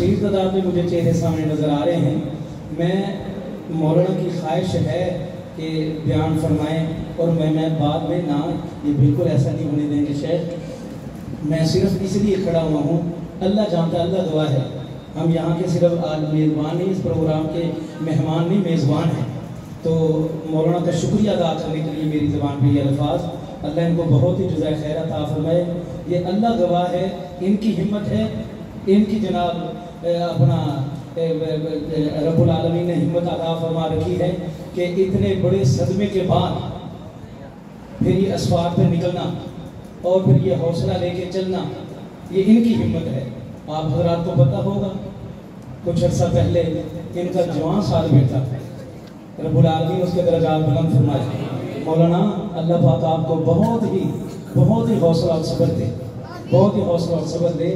کثیر تعداد میں مجھے چہرے سامنے نظر آ رہے ہیں. میں مولانا کی خواہش ہے کہ بیان فرمائیں اور میں بعد میں نہ یہ بالکل ایسا نہیں ہونے دیں گے شیخ. میں صرف اس لیے کھڑا ہوا ہوں, اللہ جانتا ہے, اللہ گواہ ہے, ہم یہاں کے صرف میزبان نہیں, اس پروگرام کے مہمان نہیں, میزبان ہیں. تو مولانا کا شکریہ ادا کرنے کے لیے میری زبان پہ یہ الفاظ, اللہ ان کو بہت ہی جزائے خیر عطا فرمائے. یہ اللہ گواہ ہے, ان کی ہمت ہے, ان کی جناب اپنا رب العالمین نے ہمت عطا فرما رکھی ہے کہ اتنے بڑے صدمے کے بعد پھر یہ اسفار پہ نکلنا اور پھر یہ حوصلہ لے کے چلنا, یہ ان کی ہمت ہے. آپ حضرات کو پتہ ہوگا کچھ عرصہ پہلے ان کا جوان سال بیٹا, رب العالمین اس کے درجات بلند فرمائے. مولانا اللہ پاک آپ کو بہت ہی حوصلہ اور صبر دے, بہت ہی حوصلہ اور صبر دے.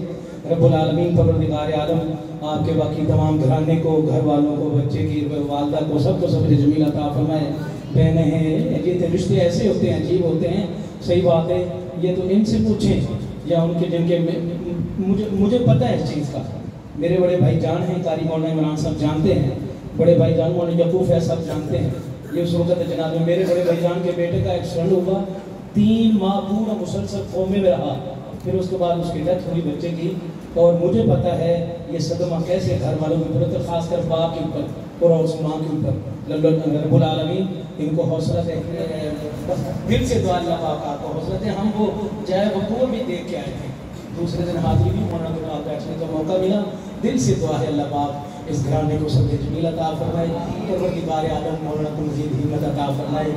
رب العالمین پروردگار عالم آپ کے باقی تمام گھرانے کو, گھر والوں کو, بچے کی والدہ کو, سب کو صبر جمیل عطا فرمائے. بہنیں ہیں, یہ رشتے ایسے ہوتے ہیں, عجیب ہوتے ہیں. صحیح بات ہے, یہ تو ان سے پوچھیں یا ان کے جن کے مجھے پتہ ہے اس چیز کا. میرے بڑے بھائی جان ہیں قاری مولانا عمران صاحب جانتے ہیں, بڑے بھائی جان مولانا یعقوب فیض صاحب جانتے ہیں. یہ اس وقت جناب میں میرے بڑے بھائی جان کے بیٹے کا ایکسیڈنٹ ہوا, 3 ماہ پورا مسلسل کومے میں رہا, پھر اس کے بعد اس کی ڈیتھ ہوئی بچے کی. اور مجھے پتہ ہے یہ صدمہ کیسے گھر والوں کے اوپر, خاص کر باپ کے اوپر اور اس ماں کے اوپر. رب العالمین ان کو حوصلہ دے, دل سے دعا اللہ پاک آپ کو حوصلہ دے. ہم وہ جائے وقوع بھی دیکھ کے آئے تھے, دوسرے دن حاضری بھی ہونا تو آپ بیٹھنے کا موقع ملا. دل سے دعا ہے اللہ پاک اس گھرانے کو صبر جمیل عطا فرمائے, پروردگار عالم مولانا کو مزید ہمت عطا فرمائے.